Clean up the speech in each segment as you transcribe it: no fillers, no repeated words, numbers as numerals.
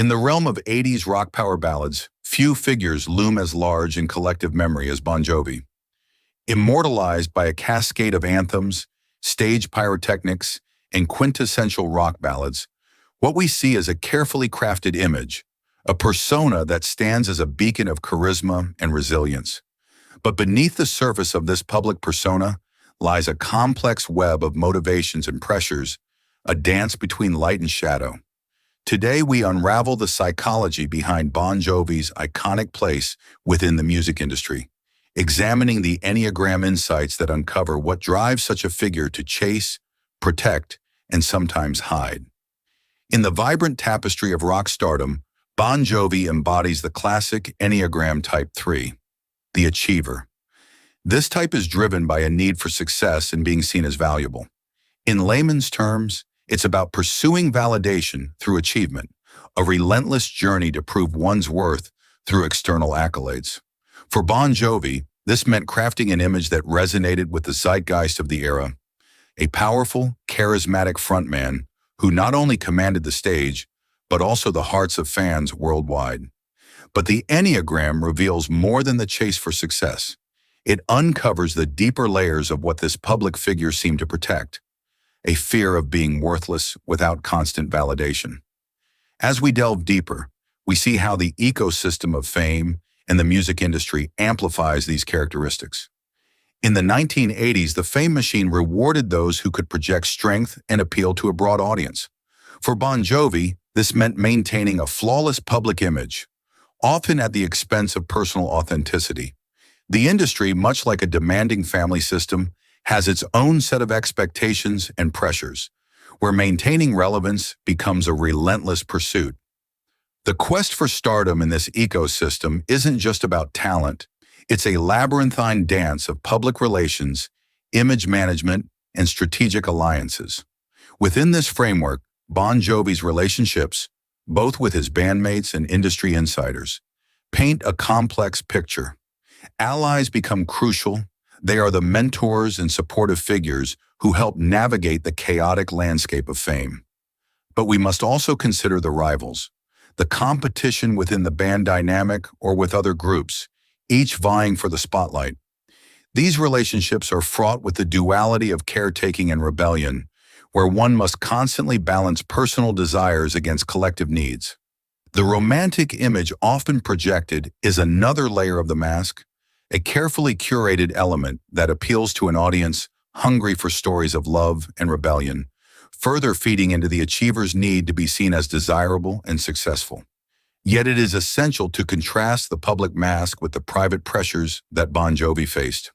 In the realm of 80s rock power ballads, few figures loom as large in collective memory as Bon Jovi. Immortalized by a cascade of anthems, stage pyrotechnics, and quintessential rock ballads, what we see is a carefully crafted image, a persona that stands as a beacon of charisma and resilience. But beneath the surface of this public persona lies a complex web of motivations and pressures, a dance between light and shadow. Today, we unravel the psychology behind Bon Jovi's iconic place within the music industry, examining the Enneagram insights that uncover what drives such a figure to chase, protect, and sometimes hide. In the vibrant tapestry of rock stardom, Bon Jovi embodies the classic Enneagram Type 3, the achiever. This type is driven by a need for success and being seen as valuable. In layman's terms, it's about pursuing validation through achievement, a relentless journey to prove one's worth through external accolades. For Bon Jovi, this meant crafting an image that resonated with the zeitgeist of the era, a powerful, charismatic frontman who not only commanded the stage, but also the hearts of fans worldwide. But the Enneagram reveals more than the chase for success. It uncovers the deeper layers of what this public figure seemed to protect, a fear of being worthless without constant validation. As we delve deeper, we see how the ecosystem of fame and the music industry amplifies these characteristics. In the 1980s, the fame machine rewarded those who could project strength and appeal to a broad audience. For Bon Jovi, this meant maintaining a flawless public image, often at the expense of personal authenticity. The industry, much like a demanding family system, has its own set of expectations and pressures, where maintaining relevance becomes a relentless pursuit. The quest for stardom in this ecosystem isn't just about talent, it's a labyrinthine dance of public relations, image management, and strategic alliances. Within this framework, Bon Jovi's relationships, both with his bandmates and industry insiders, paint a complex picture. Allies become crucial. They are the mentors and supportive figures who help navigate the chaotic landscape of fame. But we must also consider the rivals, the competition within the band dynamic or with other groups, each vying for the spotlight. These relationships are fraught with the duality of caretaking and rebellion, where one must constantly balance personal desires against collective needs. The romantic image often projected is another layer of the mask, a carefully curated element that appeals to an audience hungry for stories of love and rebellion, further feeding into the achiever's need to be seen as desirable and successful. Yet it is essential to contrast the public mask with the private pressures that Bon Jovi faced.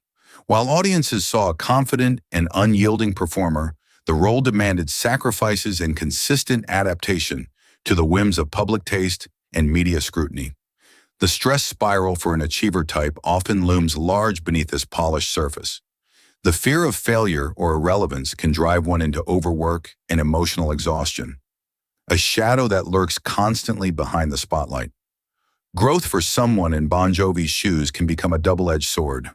While audiences saw a confident and unyielding performer, the role demanded sacrifices and consistent adaptation to the whims of public taste and media scrutiny. The stress spiral for an achiever type often looms large beneath this polished surface. The fear of failure or irrelevance can drive one into overwork and emotional exhaustion, a shadow that lurks constantly behind the spotlight. Growth for someone in Bon Jovi's shoes can become a double-edged sword.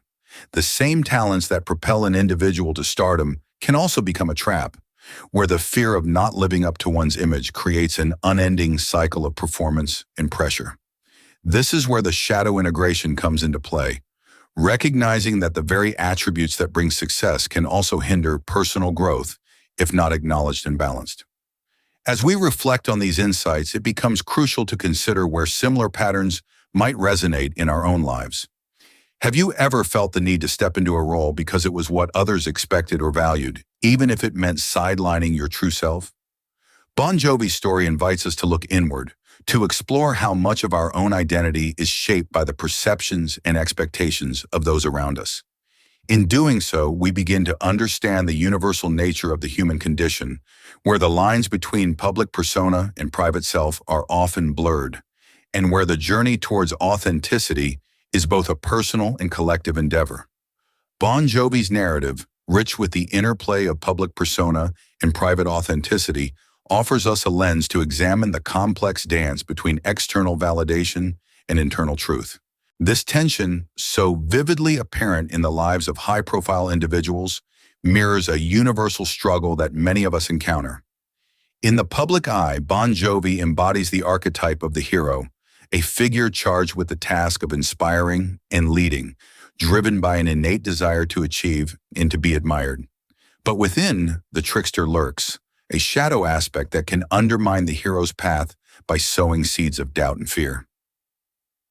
The same talents that propel an individual to stardom can also become a trap, where the fear of not living up to one's image creates an unending cycle of performance and pressure. This is where the shadow integration comes into play, recognizing that the very attributes that bring success can also hinder personal growth if not acknowledged and balanced. As we reflect on these insights, it becomes crucial to consider where similar patterns might resonate in our own lives. Have you ever felt the need to step into a role because it was what others expected or valued, even if it meant sidelining your true self? Bon Jovi's story invites us to look inward, to explore how much of our own identity is shaped by the perceptions and expectations of those around us. In doing so, we begin to understand the universal nature of the human condition, where the lines between public persona and private self are often blurred, and where the journey towards authenticity is both a personal and collective endeavor. Bon Jovi's narrative, rich with the interplay of public persona and private authenticity, offers us a lens to examine the complex dance between external validation and internal truth. This tension, so vividly apparent in the lives of high-profile individuals, mirrors a universal struggle that many of us encounter. In the public eye, Bon Jovi embodies the archetype of the hero, a figure charged with the task of inspiring and leading, driven by an innate desire to achieve and to be admired. But within, the trickster lurks, a shadow aspect that can undermine the hero's path by sowing seeds of doubt and fear.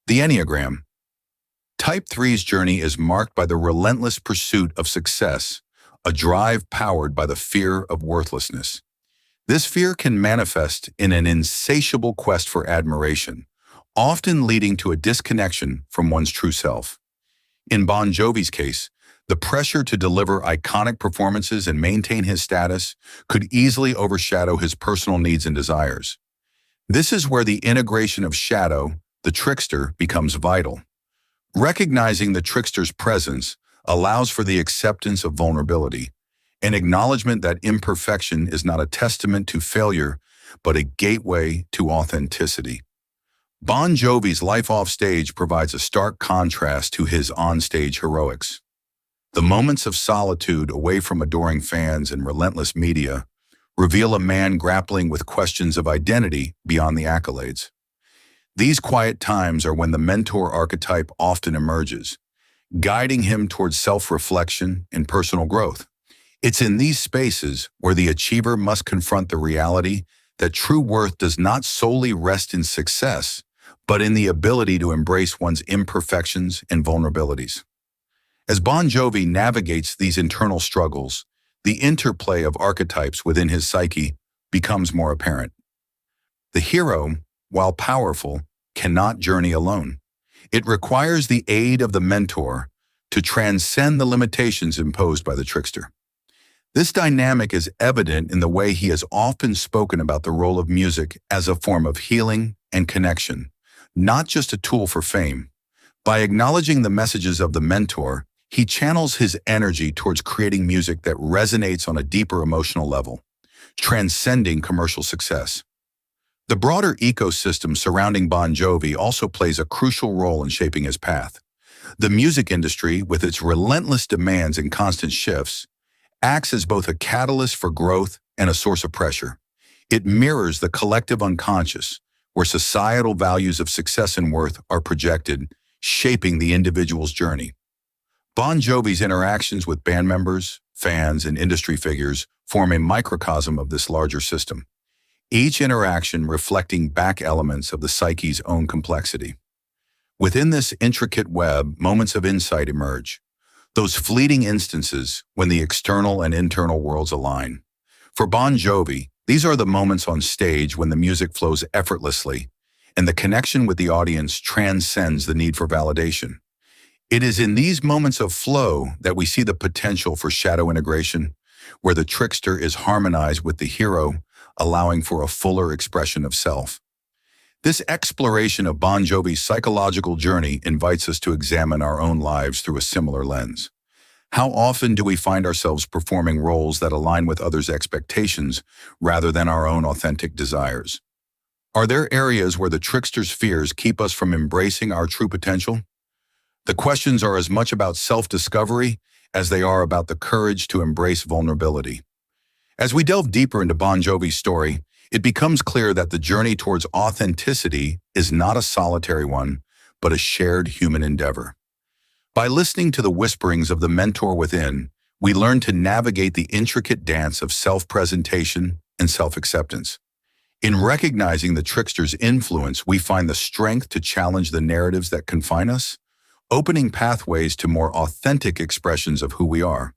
The Enneagram. Type 3's journey is marked by the relentless pursuit of success, a drive powered by the fear of worthlessness. This fear can manifest in an insatiable quest for admiration, often leading to a disconnection from one's true self. In Bon Jovi's case, the pressure to deliver iconic performances and maintain his status could easily overshadow his personal needs and desires. This is where the integration of shadow, the trickster, becomes vital. Recognizing the trickster's presence allows for the acceptance of vulnerability, an acknowledgement that imperfection is not a testament to failure, but a gateway to authenticity. Bon Jovi's life off stage provides a stark contrast to his on-stage heroics. The moments of solitude away from adoring fans and relentless media reveal a man grappling with questions of identity beyond the accolades. These quiet times are when the mentor archetype often emerges, guiding him towards self-reflection and personal growth. It's in these spaces where the achiever must confront the reality that true worth does not solely rest in success, but in the ability to embrace one's imperfections and vulnerabilities. As Bon Jovi navigates these internal struggles, the interplay of archetypes within his psyche becomes more apparent. The hero, while powerful, cannot journey alone. It requires the aid of the mentor to transcend the limitations imposed by the trickster. This dynamic is evident in the way he has often spoken about the role of music as a form of healing and connection, not just a tool for fame. By acknowledging the messages of the mentor, he channels his energy towards creating music that resonates on a deeper emotional level, transcending commercial success. The broader ecosystem surrounding Bon Jovi also plays a crucial role in shaping his path. The music industry, with its relentless demands and constant shifts, acts as both a catalyst for growth and a source of pressure. It mirrors the collective unconscious, where societal values of success and worth are projected, shaping the individual's journey. Bon Jovi's interactions with band members, fans, and industry figures form a microcosm of this larger system, each interaction reflecting back elements of the psyche's own complexity. Within this intricate web, moments of insight emerge, those fleeting instances when the external and internal worlds align. For Bon Jovi, these are the moments on stage when the music flows effortlessly and the connection with the audience transcends the need for validation. It is in these moments of flow that we see the potential for shadow integration, where the trickster is harmonized with the hero, allowing for a fuller expression of self. This exploration of Bon Jovi's psychological journey invites us to examine our own lives through a similar lens. How often do we find ourselves performing roles that align with others' expectations rather than our own authentic desires? Are there areas where the trickster's fears keep us from embracing our true potential? The questions are as much about self-discovery as they are about the courage to embrace vulnerability. As we delve deeper into Bon Jovi's story, it becomes clear that the journey towards authenticity is not a solitary one, but a shared human endeavor. By listening to the whisperings of the mentor within, we learn to navigate the intricate dance of self-presentation and self-acceptance. In recognizing the trickster's influence, we find the strength to challenge the narratives that confine us, opening pathways to more authentic expressions of who we are.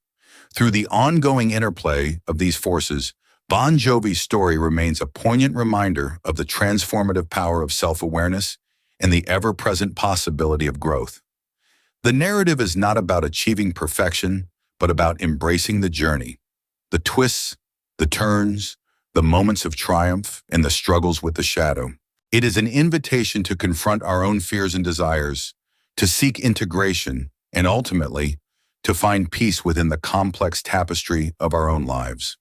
Through the ongoing interplay of these forces, Bon Jovi's story remains a poignant reminder of the transformative power of self-awareness and the ever-present possibility of growth. The narrative is not about achieving perfection, but about embracing the journey, the twists, the turns, the moments of triumph, and the struggles with the shadow. It is an invitation to confront our own fears and desires, to seek integration, and ultimately, to find peace within the complex tapestry of our own lives.